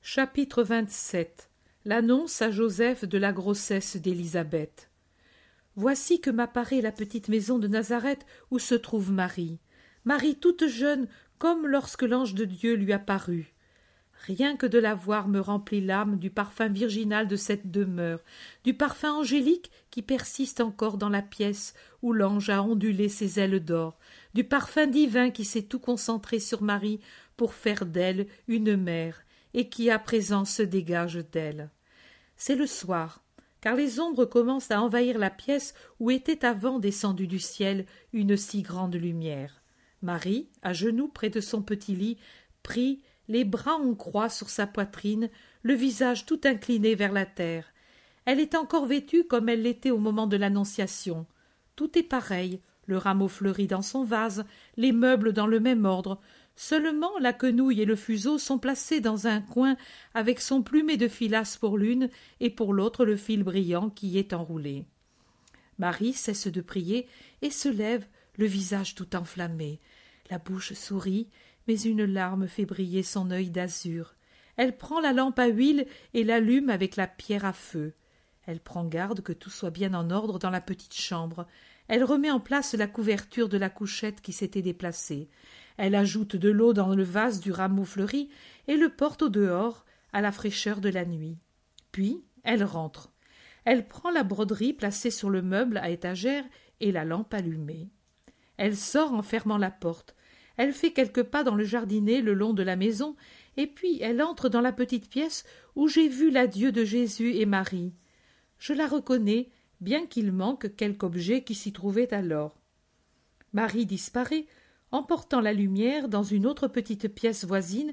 Chapitre 27. L'annonce à Joseph de la grossesse d'Élisabeth. Voici que m'apparaît la petite maison de Nazareth où se trouve Marie. Marie toute jeune, comme lorsque l'ange de Dieu lui apparut. Rien que de la voir me remplit l'âme du parfum virginal de cette demeure, du parfum angélique qui persiste encore dans la pièce où l'ange a ondulé ses ailes d'or, du parfum divin qui s'est tout concentré sur Marie pour faire d'elle une mère, et qui à présent se dégage d'elle. C'est le soir, car les ombres commencent à envahir la pièce où était avant descendue du ciel une si grande lumière. Marie, à genoux près de son petit lit, prie, les bras en croix sur sa poitrine, le visage tout incliné vers la terre. Elle est encore vêtue comme elle l'était au moment de l'Annonciation. Tout est pareil, le rameau fleuri dans son vase, les meubles dans le même ordre. Seulement la quenouille et le fuseau sont placés dans un coin avec son plumet de filasse pour l'une et pour l'autre le fil brillant qui y est enroulé. Marie cesse de prier et se lève, le visage tout enflammé. La bouche sourit, mais une larme fait briller son œil d'azur. Elle prend la lampe à huile et l'allume avec la pierre à feu. Elle prend garde que tout soit bien en ordre dans la petite chambre. Elle remet en place la couverture de la couchette qui s'était déplacée. Elle ajoute de l'eau dans le vase du rameau fleuri et le porte au dehors, à la fraîcheur de la nuit. Puis elle rentre. Elle prend la broderie placée sur le meuble à étagère et la lampe allumée. Elle sort en fermant la porte. Elle fait quelques pas dans le jardinet le long de la maison, et puis elle entre dans la petite pièce où j'ai vu l'adieu de Jésus et Marie. Je la reconnais, bien qu'il manque quelque objet qui s'y trouvait alors. Marie disparaît, emportant la lumière dans une autre petite pièce voisine,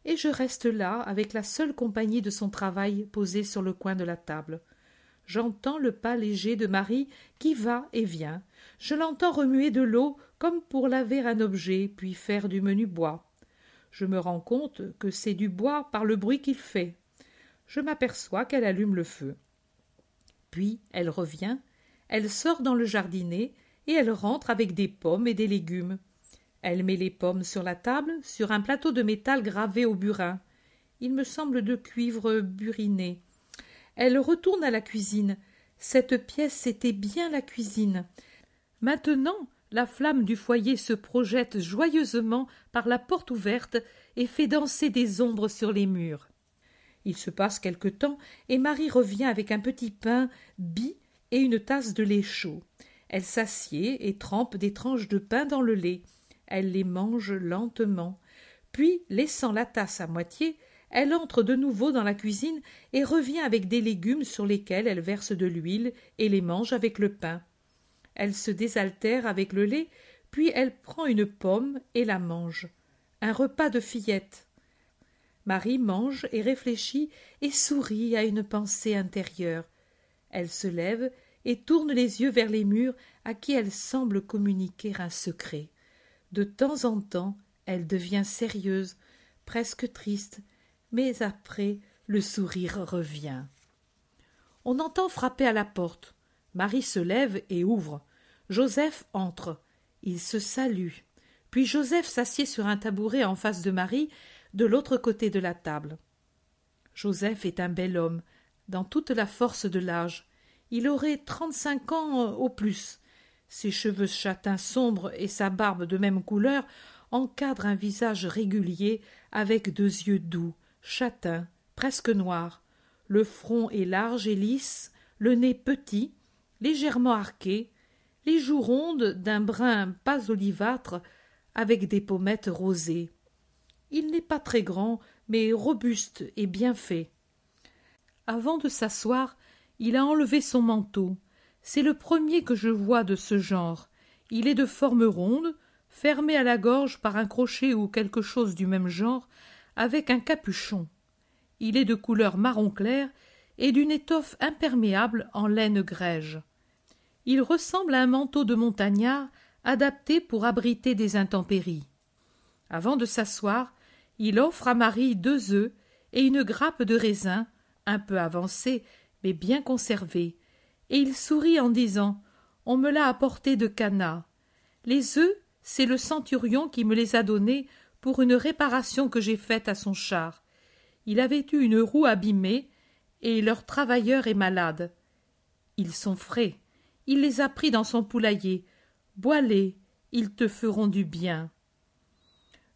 et je reste là avec la seule compagnie de son travail posée sur le coin de la table. J'entends le pas léger de Marie qui va et vient. Je l'entends remuer de l'eau comme pour laver un objet, puis faire du menu bois. Je me rends compte que c'est du bois par le bruit qu'il fait. Je m'aperçois qu'elle allume le feu. Puis elle revient, elle sort dans le jardinet et elle rentre avec des pommes et des légumes. Elle met les pommes sur la table, sur un plateau de métal gravé au burin. Il me semble de cuivre buriné. Elle retourne à la cuisine. Cette pièce était bien la cuisine. Maintenant, la flamme du foyer se projette joyeusement par la porte ouverte et fait danser des ombres sur les murs. Il se passe quelque temps et Marie revient avec un petit pain bis et une tasse de lait chaud. Elle s'assied et trempe des tranches de pain dans le lait. Elle les mange lentement. Puis, laissant la tasse à moitié, elle entre de nouveau dans la cuisine et revient avec des légumes sur lesquels elle verse de l'huile et les mange avec le pain. Elle se désaltère avec le lait, puis elle prend une pomme et la mange. Un repas de fillette. Marie mange et réfléchit et sourit à une pensée intérieure. Elle se lève et tourne les yeux vers les murs à qui elle semble communiquer un secret. De temps en temps, elle devient sérieuse, presque triste, mais après, le sourire revient. On entend frapper à la porte. Marie se lève et ouvre. Joseph entre. Ils se saluent. Puis Joseph s'assied sur un tabouret en face de Marie, de l'autre côté de la table. Joseph est un bel homme, dans toute la force de l'âge. Il aurait 35 ans au plus. Ses cheveux châtains sombres et sa barbe de même couleur encadrent un visage régulier avec 2 yeux doux, châtains, presque noirs. Le front est large et lisse, le nez petit, légèrement arqué, les joues rondes d'un brun pas olivâtre avec des pommettes rosées. Il n'est pas très grand, mais robuste et bien fait. Avant de s'asseoir, il a enlevé son manteau. C'est le premier que je vois de ce genre. Il est de forme ronde, fermé à la gorge par un crochet ou quelque chose du même genre, avec un capuchon. Il est de couleur marron clair et d'une étoffe imperméable en laine grège. Il ressemble à un manteau de montagnard adapté pour abriter des intempéries. Avant de s'asseoir, il offre à Marie 2 œufs et une grappe de raisin, un peu avancée, mais bien conservée, et il sourit en disant « On me l'a apporté de Cana. Les œufs, c'est le centurion qui me les a donnés pour une réparation que j'ai faite à son char. Il avait eu une roue abîmée, et leur travailleur est malade. Ils sont frais. Il les a pris dans son poulailler. Bois-les, ils te feront du bien.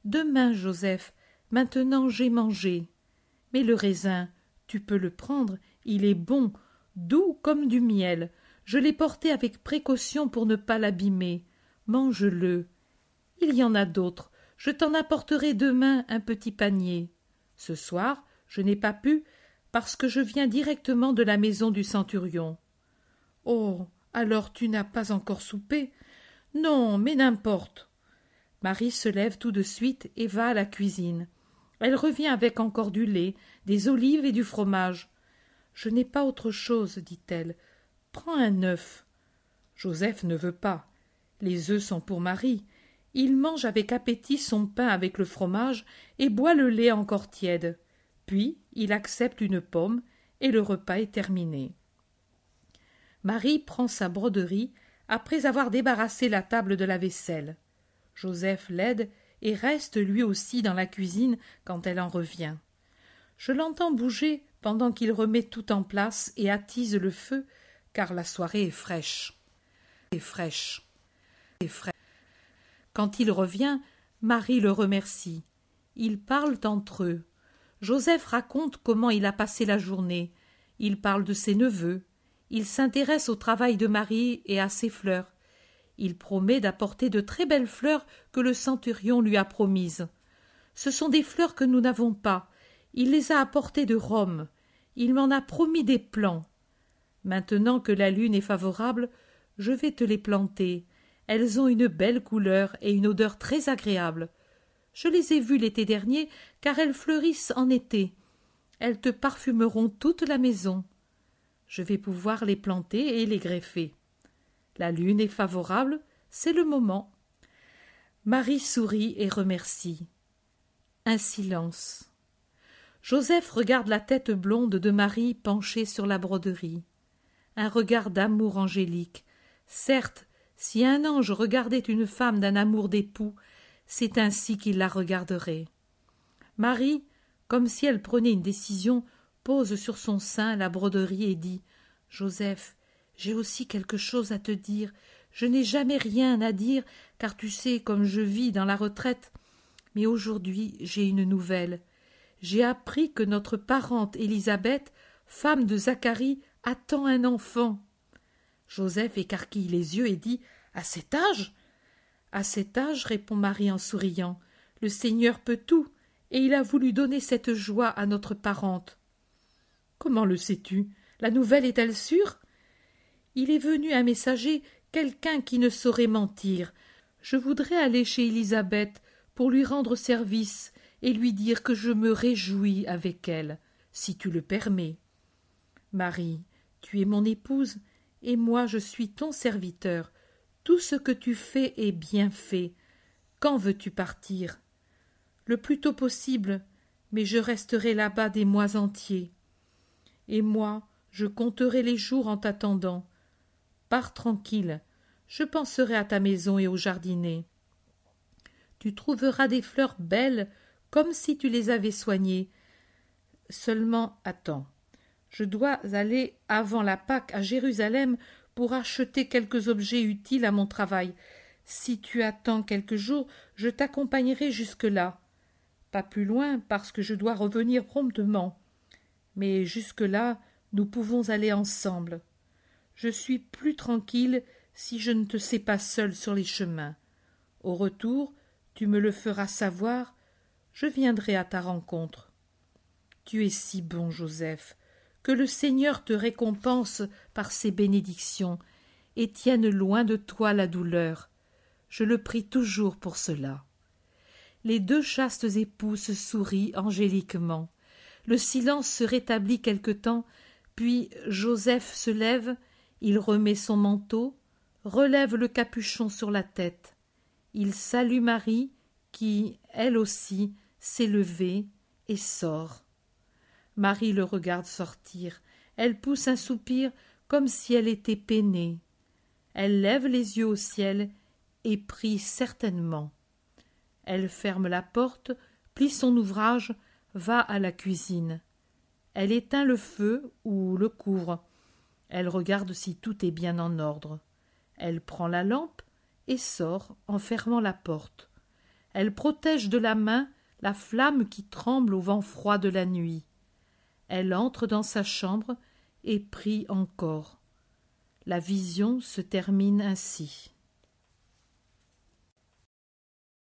Demain, Joseph, maintenant j'ai mangé. Mais le raisin, tu peux le prendre, il est bon, doux comme du miel. Je l'ai porté avec précaution pour ne pas l'abîmer. Mange-le. Il y en a d'autres. Je t'en apporterai demain un petit panier. Ce soir, je n'ai pas pu, parce que je viens directement de la maison du centurion. Oh, alors tu n'as pas encore soupé? Non, mais n'importe. Marie se lève tout de suite et va à la cuisine. Elle revient avec encore du lait, des olives et du fromage. Je n'ai pas autre chose, dit-elle. Prends un œuf. Joseph ne veut pas. Les œufs sont pour Marie. Il mange avec appétit son pain avec le fromage et boit le lait encore tiède. Puis il accepte une pomme et le repas est terminé. Marie prend sa broderie après avoir débarrassé la table de la vaisselle. Joseph l'aide et reste lui aussi dans la cuisine quand elle en revient. Je l'entends bouger pendant qu'il remet tout en place et attise le feu, car la soirée est fraîche. Quand il revient, Marie le remercie. Ils parlent entre eux. Joseph raconte comment il a passé la journée. Il parle de ses neveux. Il s'intéresse au travail de Marie et à ses fleurs. Il promet d'apporter de très belles fleurs que le centurion lui a promises. Ce sont des fleurs que nous n'avons pas. Il les a apportées de Rome. Il m'en a promis des plants. Maintenant que la lune est favorable, je vais te les planter. Elles ont une belle couleur et une odeur très agréable. Je les ai vues l'été dernier, car elles fleurissent en été. Elles te parfumeront toute la maison. Je vais pouvoir les planter et les greffer. La lune est favorable, c'est le moment. Marie sourit et remercie. Un silence. Joseph regarde la tête blonde de Marie penchée sur la broderie. Un regard d'amour angélique. Certes, si un ange regardait une femme d'un amour d'époux, c'est ainsi qu'il la regarderait. Marie, comme si elle prenait une décision, pose sur son sein la broderie et dit « Joseph, j'ai aussi quelque chose à te dire. Je n'ai jamais rien à dire, car tu sais comme je vis dans la retraite. Mais aujourd'hui j'ai une nouvelle. J'ai appris que notre parente Élisabeth, femme de Zacharie, attend un enfant. » Joseph écarquille les yeux et dit « À cet âge ?» « À cet âge, répond Marie en souriant, le Seigneur peut tout, et il a voulu donner cette joie à notre parente. »« Comment le sais-tu? La nouvelle est-elle sûre ?» ?»« Il est venu un messager, quelqu'un qui ne saurait mentir. Je voudrais aller chez Élisabeth pour lui rendre service et lui dire que je me réjouis avec elle, si tu le permets. Marie, tu es mon épouse, et moi je suis ton serviteur. Tout ce que tu fais est bien fait. Quand veux-tu partir? Le plus tôt possible, mais je resterai là-bas des mois entiers. Et moi, je compterai les jours en t'attendant. Pars tranquille, je penserai à ta maison et au jardinet. Tu trouveras des fleurs belles comme si tu les avais soignées. Seulement, attends, je dois aller avant la Pâque à Jérusalem pour acheter quelques objets utiles à mon travail. Si tu attends quelques jours, je t'accompagnerai jusque-là. Pas plus loin, parce que je dois revenir promptement. Mais jusque-là, nous pouvons aller ensemble. Je suis plus tranquille si je ne te sais pas seule sur les chemins. Au retour, tu me le feras savoir, je viendrai à ta rencontre. Tu es si bon, Joseph, que le Seigneur te récompense par ses bénédictions et tienne loin de toi la douleur. Je le prie toujours pour cela. Les deux chastes époux se sourient angéliquement. Le silence se rétablit quelque temps, puis Joseph se lève, il remet son manteau, relève le capuchon sur la tête. Il salue Marie, qui, elle aussi, s'est levée et sort. Marie le regarde sortir. Elle pousse un soupir comme si elle était peinée. Elle lève les yeux au ciel et prie certainement. Elle ferme la porte, plie son ouvrage, va à la cuisine. Elle éteint le feu ou le couvre. Elle regarde si tout est bien en ordre. Elle prend la lampe et sort en fermant la porte. Elle protège de la main la flamme qui tremble au vent froid de la nuit. Elle entre dans sa chambre et prie encore. La vision se termine ainsi.